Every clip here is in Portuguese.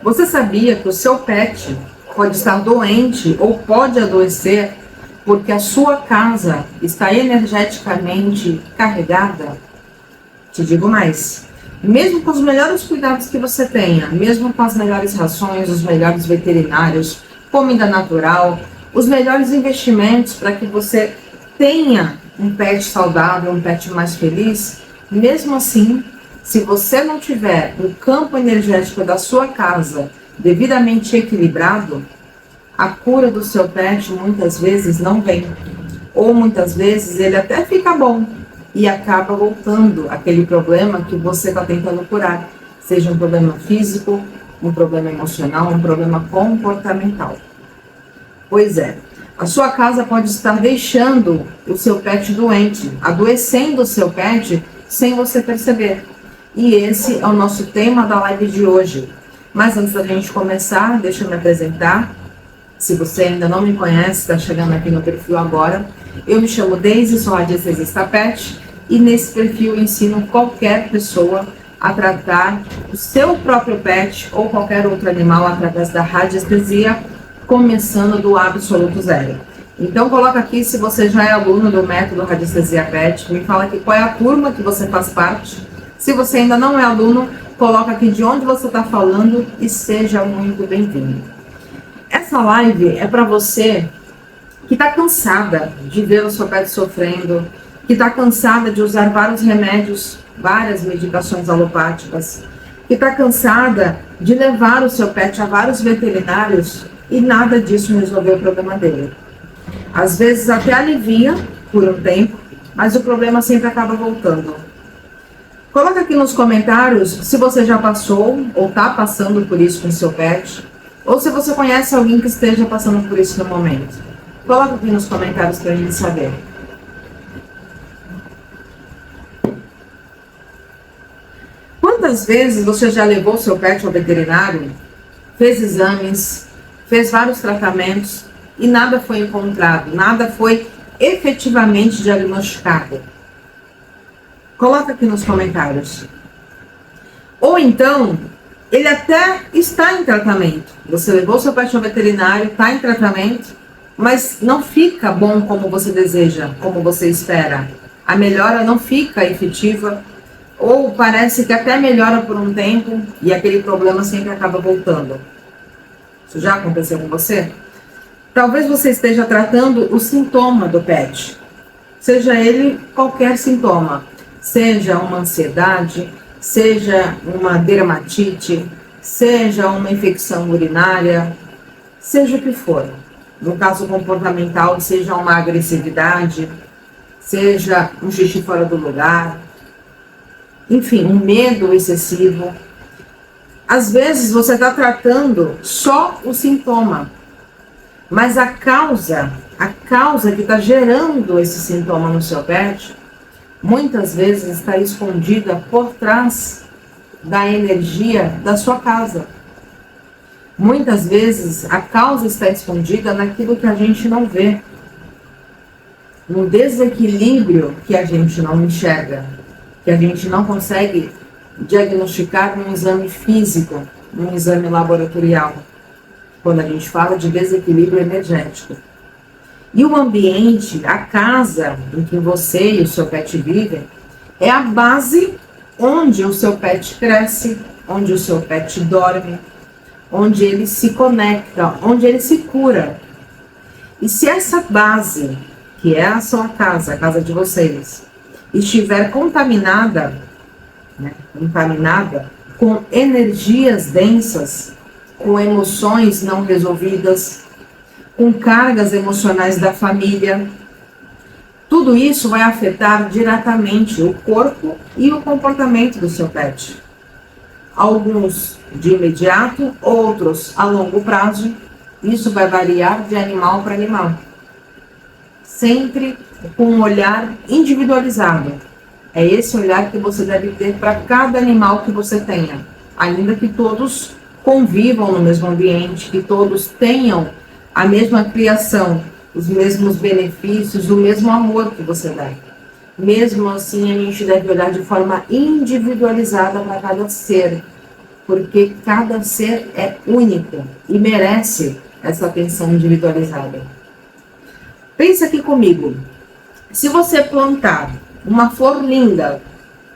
Você sabia que o seu pet pode estar doente ou pode adoecer porque a sua casa está energeticamente carregada? Te digo mais. Mesmo com os melhores cuidados que você tenha, mesmo com as melhores rações, os melhores veterinários, comida natural, os melhores investimentos para que você tenha um pet saudável, um pet mais feliz, mesmo assim, se você não tiver o campo energético da sua casa devidamente equilibrado, a cura do seu pet muitas vezes não vem. Ou muitas vezes ele até fica bom e acaba voltando aquele problema que você está tentando curar. Seja um problema físico, um problema emocional, um problema comportamental. Pois é, a sua casa pode estar deixando o seu pet doente, adoecendo o seu pet sem você perceber. E esse é o nosso tema da live de hoje. Mas antes da gente começar, deixa eu me apresentar. Se você ainda não me conhece, está chegando aqui no perfil agora. Eu me chamo Deise, sou radiestesista pet e nesse perfil eu ensino qualquer pessoa a tratar o seu próprio pet ou qualquer outro animal através da radiestesia, começando do absoluto zero. Então coloca aqui se você já é aluno do método Radiestesia Pet, me fala aqui qual é a turma que você faz parte. Se você ainda não é aluno, coloca aqui de onde você está falando e seja muito bem-vindo. Essa live é para você que está cansada de ver o seu pet sofrendo, que está cansada de usar vários remédios, várias medicações alopáticas, que está cansada de levar o seu pet a vários veterinários e nada disso resolveu o problema dele. Às vezes até alivia por um tempo, mas o problema sempre acaba voltando. Coloca aqui nos comentários se você já passou ou está passando por isso com o seu pet, ou se você conhece alguém que esteja passando por isso no momento. Coloca aqui nos comentários para a gente saber. Quantas vezes você já levou seu pet ao veterinário, fez exames, fez vários tratamentos e nada foi encontrado, nada foi efetivamente diagnosticado? Coloca aqui nos comentários. Ou então, ele até está em tratamento. Você levou seu pet ao veterinário, está em tratamento, mas não fica bom como você deseja, como você espera. A melhora não fica efetiva, ou parece que até melhora por um tempo e aquele problema sempre acaba voltando. Isso já aconteceu com você? Talvez você esteja tratando o sintoma do pet, seja ele qualquer sintoma, seja uma ansiedade, seja uma dermatite, seja uma infecção urinária, seja o que for. No caso comportamental, seja uma agressividade, seja um xixi fora do lugar, enfim, um medo excessivo. Às vezes você está tratando só o sintoma, mas a causa que está gerando esse sintoma no seu pet, muitas vezes está escondida por trás da energia da sua casa. Muitas vezes a causa está escondida naquilo que a gente não vê, no desequilíbrio que a gente não enxerga, que a gente não consegue diagnosticar num exame físico, num exame laboratorial, quando a gente fala de desequilíbrio energético. E o ambiente, a casa em que você e o seu pet vivem, é a base onde o seu pet cresce, onde o seu pet dorme, onde ele se conecta, onde ele se cura. E se essa base, que é a sua casa, a casa de vocês, estiver contaminada com energias densas, com emoções não resolvidas, com cargas emocionais da família, tudo isso vai afetar diretamente o corpo e o comportamento do seu pet. Alguns de imediato, outros a longo prazo. Isso vai variar de animal para animal. Sempre com um olhar individualizado. É esse olhar que você deve ter para cada animal que você tenha. Ainda que todos convivam no mesmo ambiente, que todos tenham a mesma criação, os mesmos benefícios, o mesmo amor que você dá. Mesmo assim, a gente deve olhar de forma individualizada para cada ser. porque cada ser é único e merece essa atenção individualizada. Pensa aqui comigo, se você plantar uma flor linda,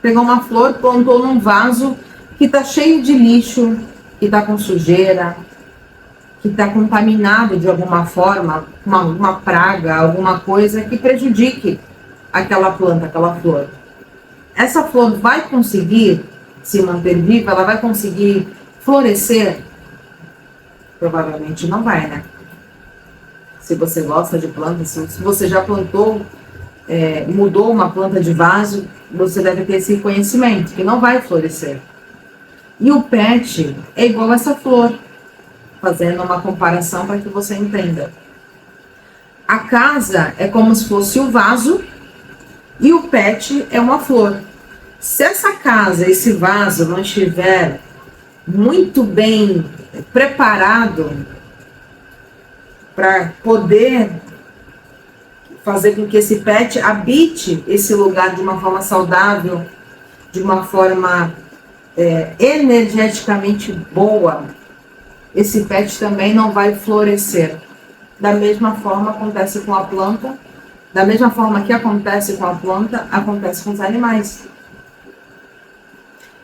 pegou uma flor, plantou num vaso que está cheio de lixo, que está com sujeira, que está contaminado de alguma forma, uma praga, alguma coisa que prejudique aquela planta, aquela flor. Essa flor vai conseguir se manter viva? Ela vai conseguir florescer? Provavelmente não vai, né? Se você gosta de plantas, se você já plantou, mudou uma planta de vaso, você deve ter esse conhecimento, que não vai florescer. E o pet é igual a essa flor, fazendo uma comparação para que você entenda. A casa é como se fosse o vaso e o pet é uma flor. Se essa casa, esse vaso não estiver muito bem preparado para poder fazer com que esse pet habite esse lugar de uma forma saudável, de uma forma energeticamente boa, esse pet também não vai florescer. Da mesma forma acontece com a planta, da mesma forma que acontece com a planta, acontece com os animais.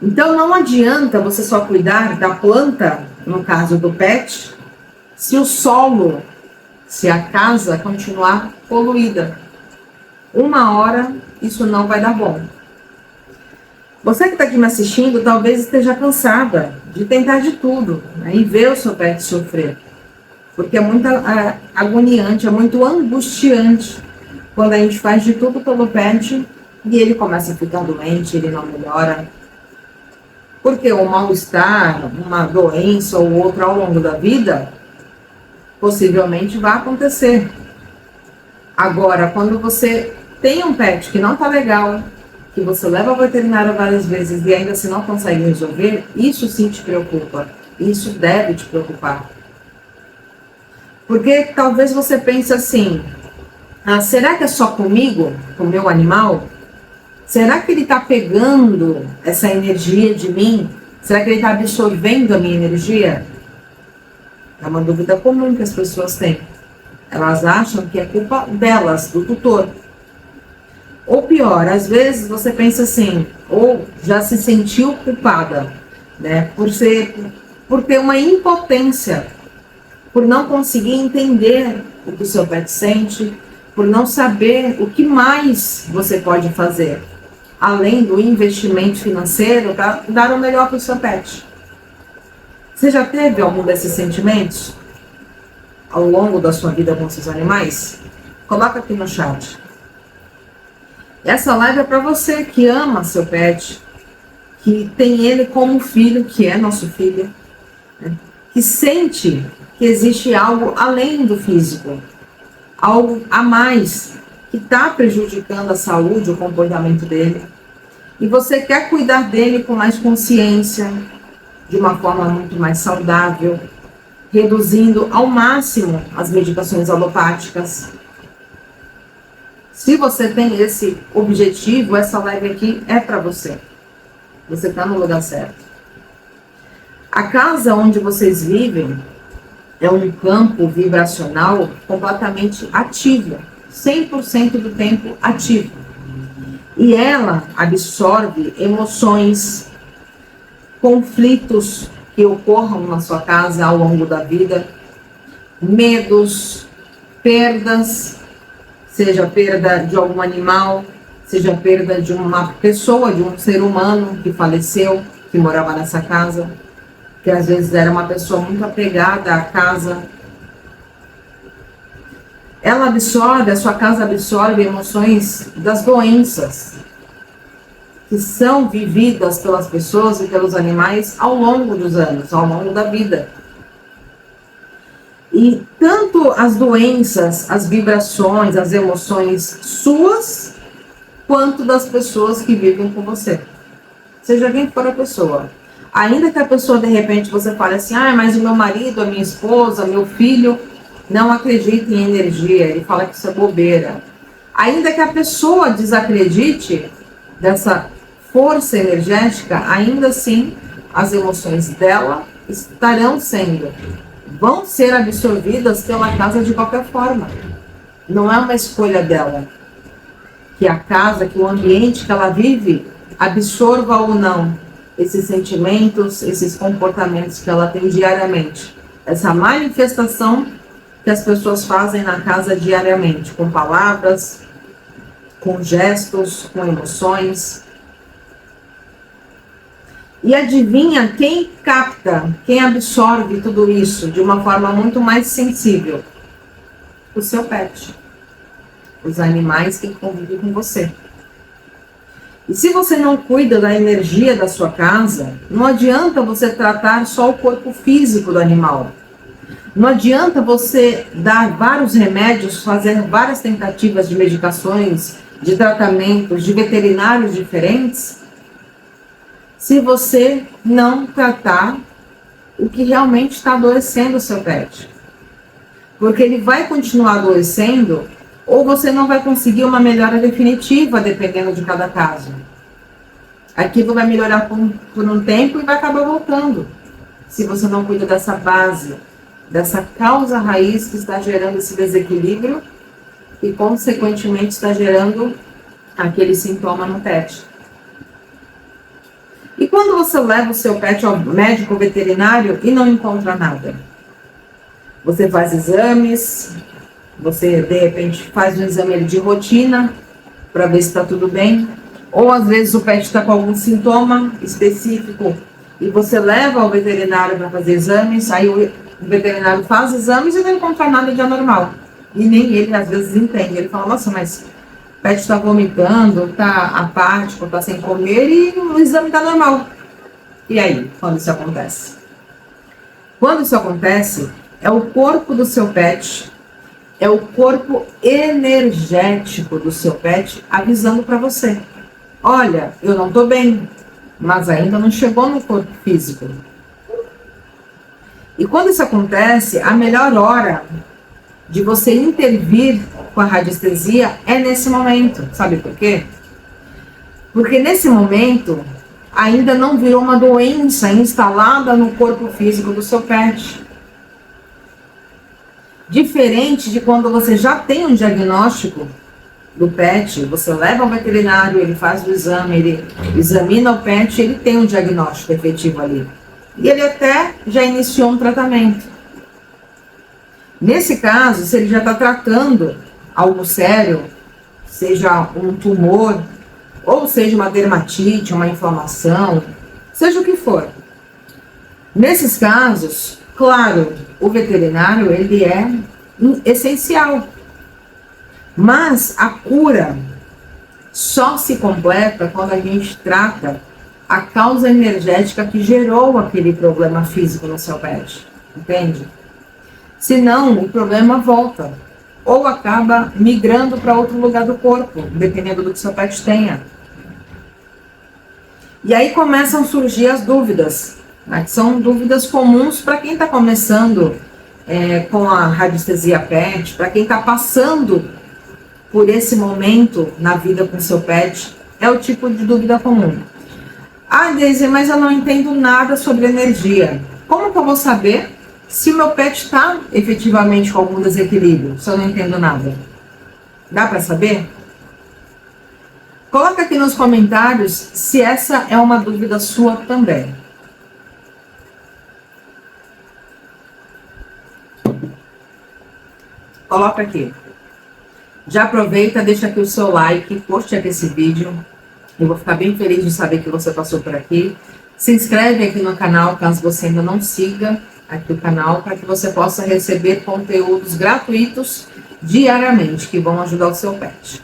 Então não adianta você só cuidar da planta, no caso do pet, se o solo, se a casa continuar poluída. Uma hora isso não vai dar bom. Você que está aqui me assistindo talvez esteja cansada de tentar de tudo, né, e ver o seu pet sofrer. Porque é muito agoniante, é muito angustiante quando a gente faz de tudo pelo pet e ele começa a ficar doente, ele não melhora. Porque o mal-estar, uma doença ou outra ao longo da vida, possivelmente vai acontecer. Agora, quando você tem um pet que não está legal, que você leva ao veterinário várias vezes e ainda assim não consegue resolver, isso sim te preocupa. Isso deve te preocupar. Porque talvez você pense assim, será que é só comigo, com o meu animal? Será que ele está pegando essa energia de mim? Será que ele está absorvendo a minha energia? É uma dúvida comum que as pessoas têm. Elas acham que é culpa delas, do tutor. Ou pior, às vezes você pensa assim, ou já se sentiu culpada, né, por ter uma impotência, por não conseguir entender o que o seu pet sente, por não saber o que mais você pode fazer, além do investimento financeiro, para dar o melhor para o seu pet. Você já teve algum desses sentimentos ao longo da sua vida com seus animais? Coloca aqui no chat. Essa live é para você que ama seu pet, que tem ele como filho, que é nosso filho, né? Que sente que existe algo além do físico, algo a mais, que está prejudicando a saúde, o comportamento dele. E você quer cuidar dele com mais consciência, de uma forma muito mais saudável, reduzindo ao máximo as medicações alopáticas. Se você tem esse objetivo, essa live aqui é para você. Você está no lugar certo. A casa onde vocês vivem é um campo vibracional completamente ativo, 100% do tempo ativo. E ela absorve emoções, conflitos que ocorram na sua casa ao longo da vida, medos, perdas, seja perda de algum animal, seja perda de uma pessoa, de um ser humano que faleceu, que morava nessa casa, que às vezes era uma pessoa muito apegada à casa. Ela absorve, a sua casa absorve emoções das doenças que são vividas pelas pessoas e pelos animais ao longo dos anos, ao longo da vida. E tanto as doenças, as vibrações, as emoções suas, quanto das pessoas que vivem com você. Seja quem for a pessoa. Ainda que a pessoa, de repente, você fale assim, mas o meu marido, a minha esposa, meu filho, não acredita em energia, ele fala que isso é bobeira. Ainda que a pessoa desacredite dessa força energética, ainda assim, as emoções dela vão ser absorvidas pela casa de qualquer forma. Não é uma escolha dela que a casa, que o ambiente que ela vive absorva ou não esses sentimentos, esses comportamentos que ela tem diariamente. Essa manifestação que as pessoas fazem na casa diariamente, com palavras, com gestos, com emoções. E adivinha quem capta, quem absorve tudo isso de uma forma muito mais sensível? O seu pet. Os animais que convivem com você. E se você não cuida da energia da sua casa, não adianta você tratar só o corpo físico do animal. Não adianta você dar vários remédios, fazer várias tentativas de medicações, de tratamentos, de veterinários diferentes, se você não tratar o que realmente está adoecendo o seu pet. Porque ele vai continuar adoecendo, ou você não vai conseguir uma melhora definitiva, dependendo de cada caso. Aquilo vai melhorar por um tempo e vai acabar voltando. Se você não cuida dessa base, dessa causa raiz que está gerando esse desequilíbrio e, consequentemente, está gerando aquele sintoma no pet. E quando você leva o seu pet ao médico veterinário e não encontra nada? Você faz exames, você de repente faz um exame de rotina para ver se está tudo bem, ou às vezes o pet está com algum sintoma específico e você leva ao veterinário para fazer exames, aí o veterinário faz exames e não encontra nada de anormal. E nem ele às vezes entende, ele fala, nossa, mas o pet está vomitando, está apático, está sem comer e o exame está normal. E aí, quando isso acontece? Quando isso acontece, é o corpo do seu pet, é o corpo energético do seu pet avisando para você. Olha, eu não estou bem, mas ainda não chegou no corpo físico. E quando isso acontece, a melhor hora de você intervir com a radiestesia é nesse momento. Sabe por quê? Porque nesse momento ainda não virou uma doença instalada no corpo físico do seu pet. Diferente de quando você já tem um diagnóstico do pet, você leva ao veterinário, ele faz o exame, ele examina o pet, ele tem um diagnóstico efetivo ali. E ele até já iniciou um tratamento. Nesse caso, se ele já está tratando algo sério, seja um tumor, ou seja uma dermatite, uma inflamação, seja o que for. Nesses casos, claro, o veterinário ele é essencial. Mas a cura só se completa quando a gente trata a causa energética que gerou aquele problema físico no seu pet, entende? Senão, o problema volta, ou acaba migrando para outro lugar do corpo, dependendo do que seu pet tenha. E aí começam a surgir as dúvidas, né, que são dúvidas comuns para quem está começando com a radiestesia pet, para quem está passando por esse momento na vida com seu pet, é o tipo de dúvida comum. Ah, Deise, mas eu não entendo nada sobre energia. Como que eu vou saber se o meu pet está efetivamente com algum desequilíbrio, se eu não entendo nada? Dá para saber? Coloca aqui nos comentários se essa é uma dúvida sua também. Coloca aqui. Já aproveita, deixa aqui o seu like, curte aqui esse vídeo. Eu vou ficar bem feliz de saber que você passou por aqui. Se inscreve aqui no canal, caso você ainda não siga aqui o canal, para que você possa receber conteúdos gratuitos diariamente, que vão ajudar o seu pet.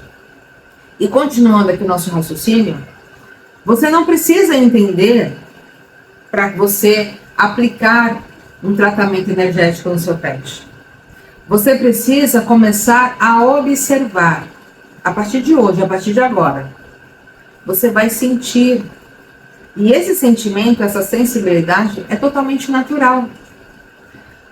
E continuando aqui o nosso raciocínio, você não precisa entender para você aplicar um tratamento energético no seu pet. Você precisa começar a observar, a partir de hoje, a partir de agora. Você vai sentir, e esse sentimento, essa sensibilidade é totalmente natural.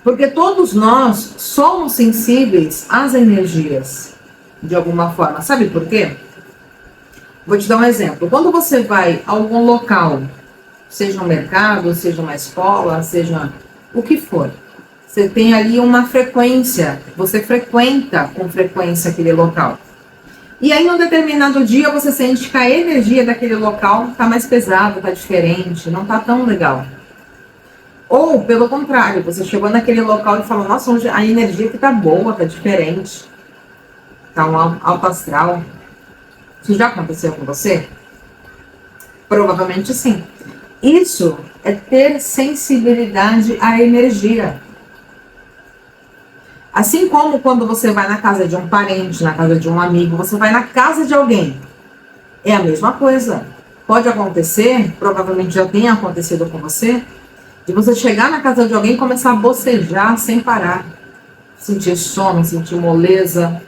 Porque todos nós somos sensíveis às energias, de alguma forma. Sabe por quê? Vou te dar um exemplo. Quando você vai a algum local seja um mercado, seja uma escola, seja o que for. Você tem ali uma frequência, você frequenta com frequência aquele local. E aí, num determinado dia, você sente que a energia daquele local está mais pesada, está diferente, não está tão legal. Ou, pelo contrário, você chegou naquele local e falou, nossa, hoje a energia aqui está boa, está diferente, está um alto astral. Isso já aconteceu com você? Provavelmente sim. Isso é ter sensibilidade à energia. Assim como quando você vai na casa de um parente, na casa de um amigo, você vai na casa de alguém. É a mesma coisa. Pode acontecer, provavelmente já tenha acontecido com você, de você chegar na casa de alguém e começar a bocejar sem parar. Sentir sono, sentir moleza,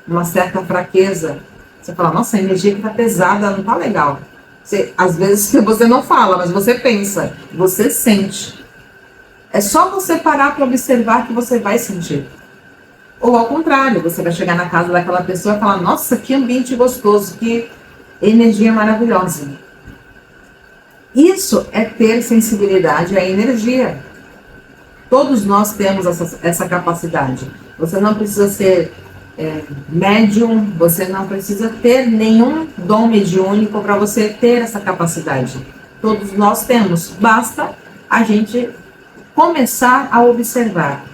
uma certa fraqueza. Você fala, nossa, a energia que tá pesada, não tá legal. Às vezes você não fala, mas você pensa, você sente. É só você parar para observar que você vai sentir. Ou ao contrário, você vai chegar na casa daquela pessoa e falar, nossa, que ambiente gostoso, que energia maravilhosa. Isso é ter sensibilidade à energia. Todos nós temos essa capacidade. Você não precisa ser médium, você não precisa ter nenhum dom mediúnico para você ter essa capacidade. Todos nós temos, basta a gente começar a observar.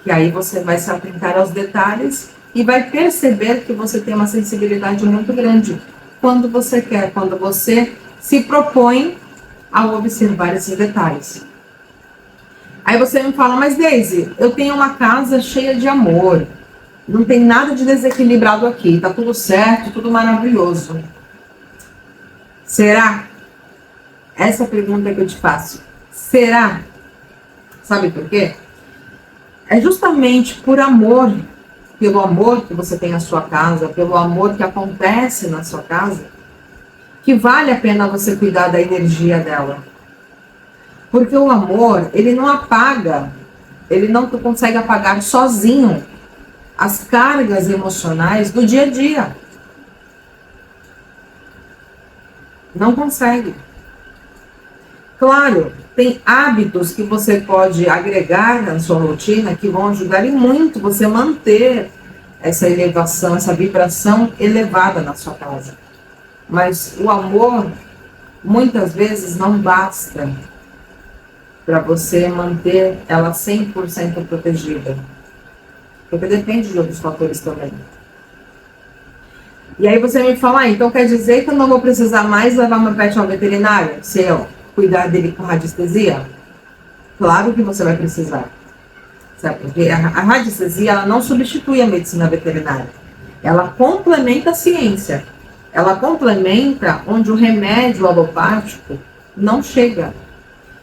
Que aí você vai se atentar aos detalhes e vai perceber que você tem uma sensibilidade muito grande quando você quer, quando você se propõe a observar esses detalhes. Aí você me fala, mas Deise, eu tenho uma casa cheia de amor, não tem nada de desequilibrado aqui, tá tudo certo, tudo maravilhoso. Será? Essa é a pergunta que eu te faço. Será? Sabe por quê? É justamente por amor, pelo amor que você tem na sua casa, pelo amor que acontece na sua casa, que vale a pena você cuidar da energia dela. Porque o amor, ele não apaga, ele não consegue apagar sozinho as cargas emocionais do dia a dia. Não consegue. Claro, tem hábitos que você pode agregar na sua rotina que vão ajudar e muito você manter essa elevação, essa vibração elevada na sua casa. Mas o amor, muitas vezes, não basta para você manter ela 100% protegida. Porque depende de outros fatores também. E aí você me fala, então quer dizer que eu não vou precisar mais levar meu pet ao veterinário? Se eu cuidar dele com radiestesia? Claro que você vai precisar. Sabe? Porque a radiestesia, ela não substitui a medicina veterinária. Ela complementa a ciência. Ela complementa onde o remédio alopático não chega.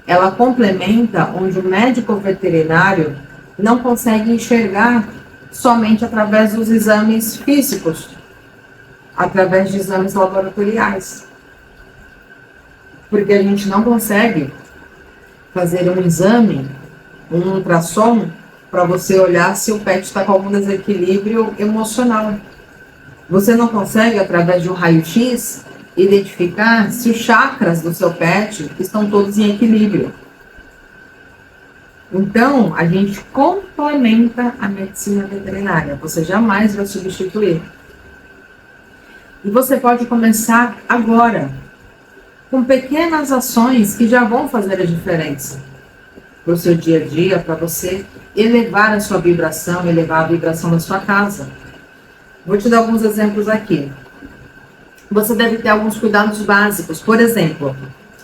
Ela complementa onde o médico veterinário não consegue enxergar somente através dos exames físicos, através de exames laboratoriais. Porque a gente não consegue fazer um exame, um ultrassom, para você olhar se o pet está com algum desequilíbrio emocional. Você não consegue, através de um raio-x, identificar se os chakras do seu pet estão todos em equilíbrio. Então, a gente complementa a medicina veterinária. Você jamais vai substituir. E você pode começar agora, com pequenas ações que já vão fazer a diferença para o seu dia a dia, para você elevar a sua vibração, elevar a vibração da sua casa. Vou te dar alguns exemplos aqui. Você deve ter alguns cuidados básicos. Por exemplo,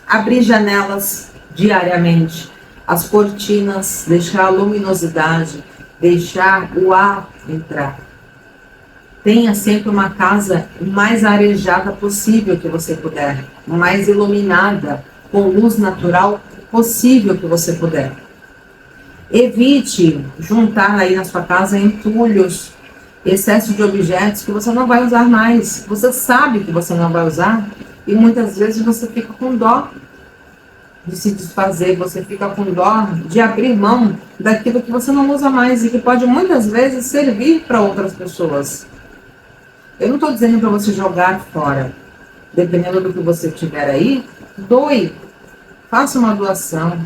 abrir janelas diariamente, as cortinas, deixar a luminosidade, deixar o ar entrar. Tenha sempre uma casa mais arejada possível que você puder, mais iluminada, com luz natural possível que você puder. Evite juntar aí na sua casa entulhos, excesso de objetos que você não vai usar mais. Você sabe que você não vai usar e muitas vezes você fica com dó de se desfazer, você fica com dó de abrir mão daquilo que você não usa mais e que pode muitas vezes servir para outras pessoas. Eu não estou dizendo para você jogar fora. Dependendo do que você tiver aí, doe, faça uma doação.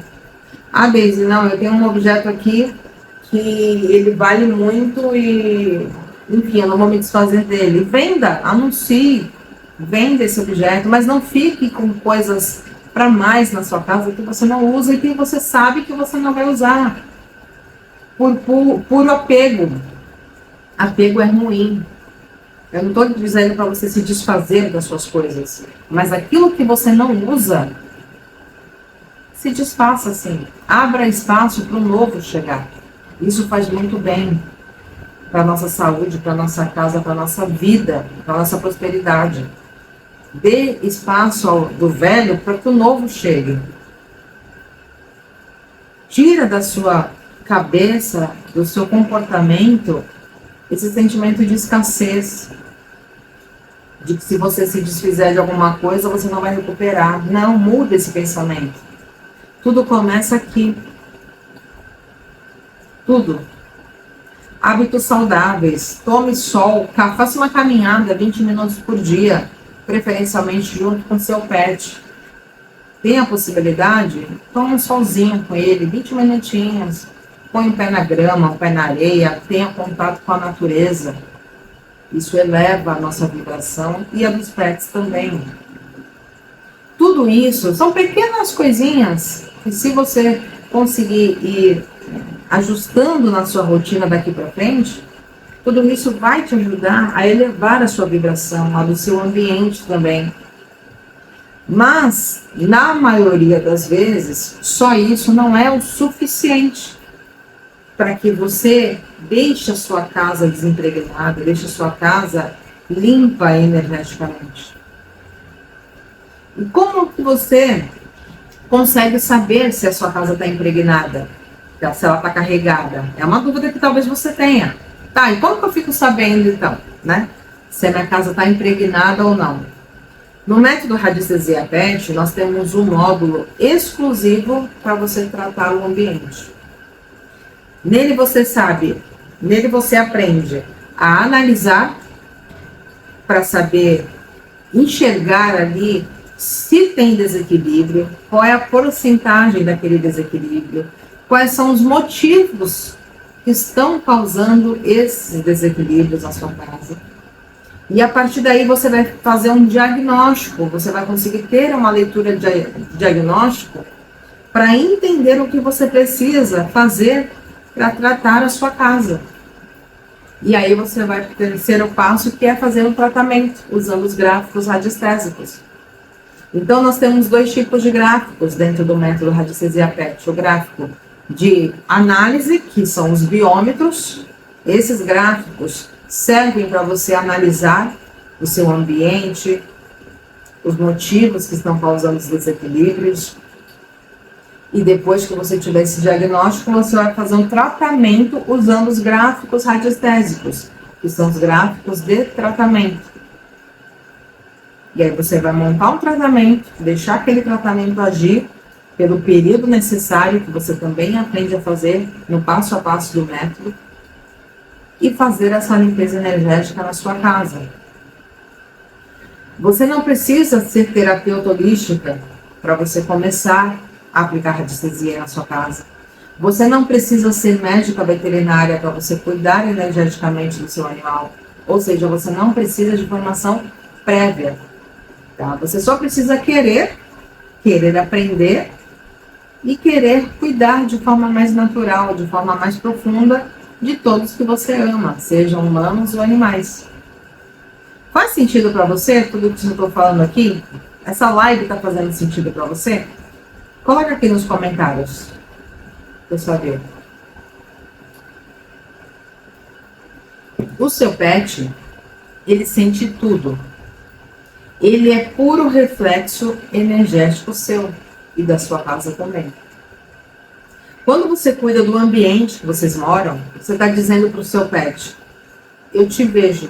Ah, Deise, não, eu tenho um objeto aqui que ele vale muito e, enfim, eu não vou me desfazer dele. Venda, anuncie, venda esse objeto, mas não fique com coisas para mais na sua casa que você não usa e que você sabe que você não vai usar. Por puro apego. Apego é ruim. Eu não estou dizendo para você se desfazer das suas coisas, mas aquilo que você não usa, se desfaça assim. Abra espaço para o novo chegar. Isso faz muito bem para a nossa saúde, para a nossa casa, para a nossa vida, para a nossa prosperidade. Dê espaço do velho para que o novo chegue. Tira da sua cabeça, do seu comportamento, esse sentimento de escassez. De que se você se desfizer de alguma coisa, você não vai recuperar. Não, muda esse pensamento. Tudo começa aqui. Tudo. Hábitos saudáveis. Tome sol. Faça uma caminhada 20 minutos por dia. Preferencialmente junto com seu pet. Tem a possibilidade? Tome um solzinho com ele. 20 minutinhos. Põe o pé na grama, o pé na areia. Tenha contato com a natureza. Isso eleva a nossa vibração e a dos pets também. Tudo isso são pequenas coisinhas que, se você conseguir ir ajustando na sua rotina daqui para frente, tudo isso vai te ajudar a elevar a sua vibração, a do seu ambiente também. Mas, na maioria das vezes, só isso não é o suficiente para que você deixe a sua casa desimpregnada, deixe a sua casa limpa energeticamente. E como que você consegue saber se a sua casa está impregnada? Se ela está carregada? É uma dúvida que talvez você tenha. Tá, e como que eu fico sabendo então, né? Se a minha casa está impregnada ou não? No método Radiestesia Pet, nós temos um módulo exclusivo para você tratar o ambiente. Nele você aprende a analisar para saber enxergar ali se tem desequilíbrio, qual é a porcentagem daquele desequilíbrio, quais são os motivos que estão causando esses desequilíbrios na sua casa. E a partir daí você vai fazer um diagnóstico, você vai conseguir ter uma leitura de diagnóstico para entender o que você precisa fazer para tratar a sua casa. E aí você vai para o terceiro passo, que é fazer um tratamento, usando os gráficos radiestésicos. Então nós temos dois tipos de gráficos dentro do método Radiestesia Pet. O gráfico de análise, que são os biômetros. Esses gráficos servem para você analisar o seu ambiente, os motivos que estão causando os desequilíbrios. E depois que você tiver esse diagnóstico, você vai fazer um tratamento usando os gráficos radiestésicos, que são os gráficos de tratamento. E aí você vai montar um tratamento, deixar aquele tratamento agir pelo período necessário, que você também aprende a fazer no passo a passo do método, e fazer essa limpeza energética na sua casa. Você não precisa ser terapeuta holística para você começar a aplicar radiestesia na sua casa. Você não precisa ser médica veterinária para você cuidar energeticamente do seu animal. Ou seja, você não precisa de formação prévia. Tá? Você só precisa querer aprender e querer cuidar de forma mais natural, de forma mais profunda de todos que você ama, sejam humanos ou animais. Faz sentido para você tudo que eu estou falando aqui? Essa live está fazendo sentido para você? Coloca aqui nos comentários, para eu saber. O seu pet, ele sente tudo. Ele é puro reflexo energético seu e da sua casa também. Quando você cuida do ambiente que vocês moram, você está dizendo para o seu pet: eu te vejo,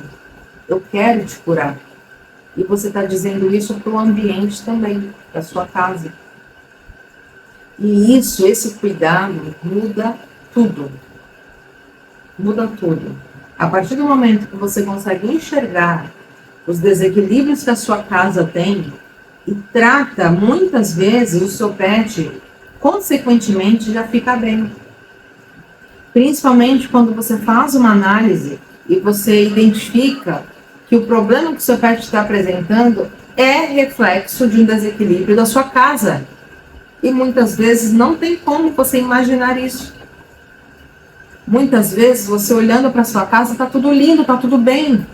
eu quero te curar. E você está dizendo isso para o ambiente também, da sua casa. E isso, esse cuidado, muda tudo. Muda tudo. A partir do momento que você consegue enxergar os desequilíbrios que a sua casa tem, e trata, muitas vezes o seu pet, consequentemente, já fica bem. Principalmente quando você faz uma análise e você identifica que o problema que o seu pet está apresentando é reflexo de um desequilíbrio da sua casa. E muitas vezes não tem como você imaginar isso. Muitas vezes você olhando para sua casa, está tudo lindo, está tudo bem.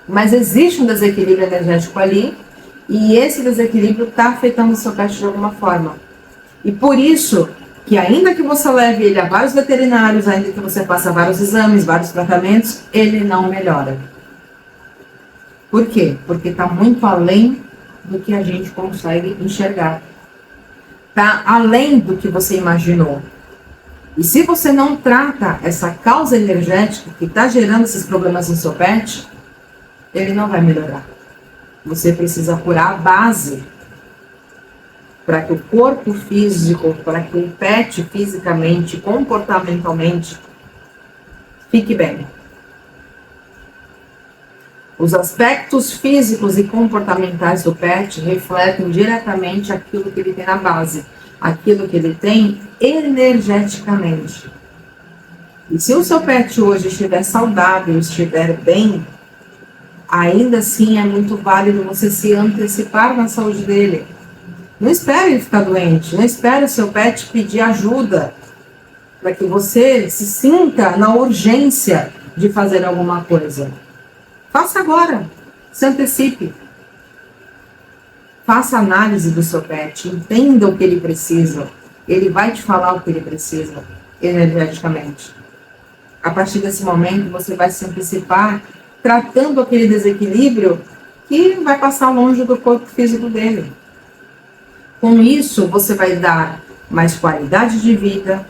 Mas existe um desequilíbrio energético ali e esse desequilíbrio está afetando o seu pet de alguma forma. E por isso que ainda que você leve ele a vários veterinários, ainda que você faça vários exames, vários tratamentos, ele não melhora. Por quê? Porque está muito além do que a gente consegue enxergar. Está além do que você imaginou. E se você não trata essa causa energética que está gerando esses problemas no seu pet, ele não vai melhorar. Você precisa curar a base para que o corpo físico, para que o pet fisicamente, comportamentalmente, fique bem. Os aspectos físicos e comportamentais do pet refletem diretamente aquilo que ele tem na base, aquilo que ele tem energeticamente. E se o seu pet hoje estiver saudável, estiver bem, ainda assim é muito válido você se antecipar na saúde dele. Não espere ele ficar doente, não espere o seu pet pedir ajuda para que você se sinta na urgência de fazer alguma coisa. Faça agora, se antecipe. Faça análise do seu pet, entenda o que ele precisa. Ele vai te falar o que ele precisa, energeticamente. A partir desse momento, você vai se antecipar, tratando aquele desequilíbrio que vai passar longe do corpo físico dele. Com isso, você vai dar mais qualidade de vida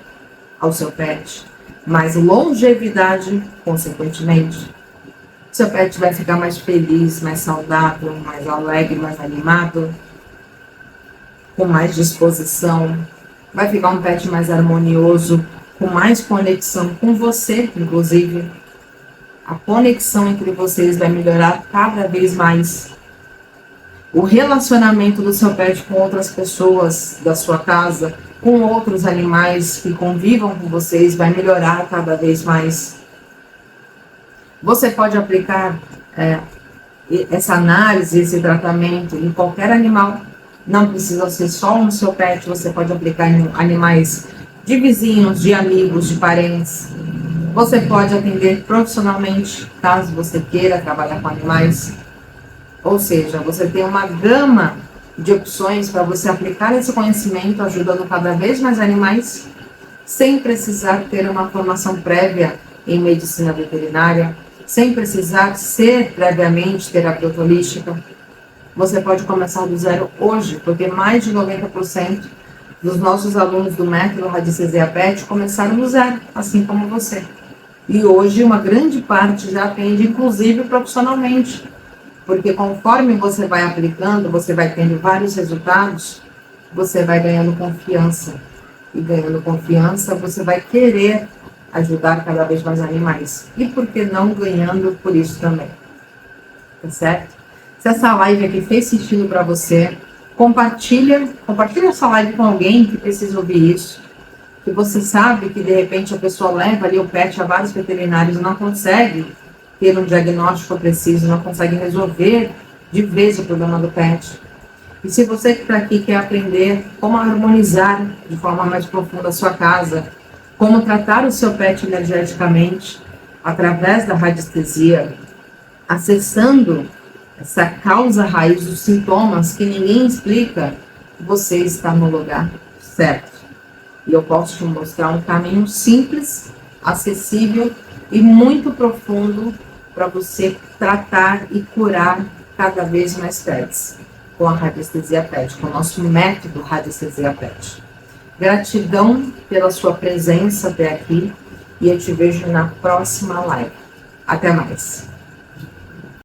ao seu pet, mais longevidade, consequentemente. Seu pet vai ficar mais feliz, mais saudável, mais alegre, mais animado, com mais disposição. Vai ficar um pet mais harmonioso, com mais conexão com você, inclusive. A conexão entre vocês vai melhorar cada vez mais. O relacionamento do seu pet com outras pessoas da sua casa, com outros animais que convivam com vocês, vai melhorar cada vez mais. Você pode aplicar essa análise, esse tratamento em qualquer animal. Não precisa ser só no seu pet, você pode aplicar em animais de vizinhos, de amigos, de parentes. Você pode atender profissionalmente, caso você queira trabalhar com animais. Ou seja, você tem uma gama de opções para você aplicar esse conhecimento, ajudando cada vez mais animais, sem precisar ter uma formação prévia em medicina veterinária, sem precisar ser previamente terapeuta holística. Você pode começar do zero hoje, porque mais de 90% dos nossos alunos do método Radiestesia Pet começaram do zero, assim como você. E hoje uma grande parte já atende, inclusive profissionalmente, porque conforme você vai aplicando, você vai tendo vários resultados, você vai ganhando confiança. E ganhando confiança, você vai querer ajudar cada vez mais animais. E por que não ganhando por isso também? Tá certo? Se essa live aqui fez sentido para você, compartilha essa live com alguém que precisa ouvir isso. Que você sabe que de repente a pessoa leva ali o pet a vários veterinários e não consegue ter um diagnóstico preciso, não consegue resolver de vez o problema do pet. E se você que está aqui quer aprender como harmonizar de forma mais profunda a sua casa, como tratar o seu pet energeticamente através da radiestesia, acessando essa causa raiz dos sintomas que ninguém explica, você está no lugar certo. E eu posso te mostrar um caminho simples, acessível e muito profundo para você tratar e curar cada vez mais pets com a Radiestesia Pet, com o nosso método Radiestesia Pet. Gratidão pela sua presença até aqui e eu te vejo na próxima live. Até mais!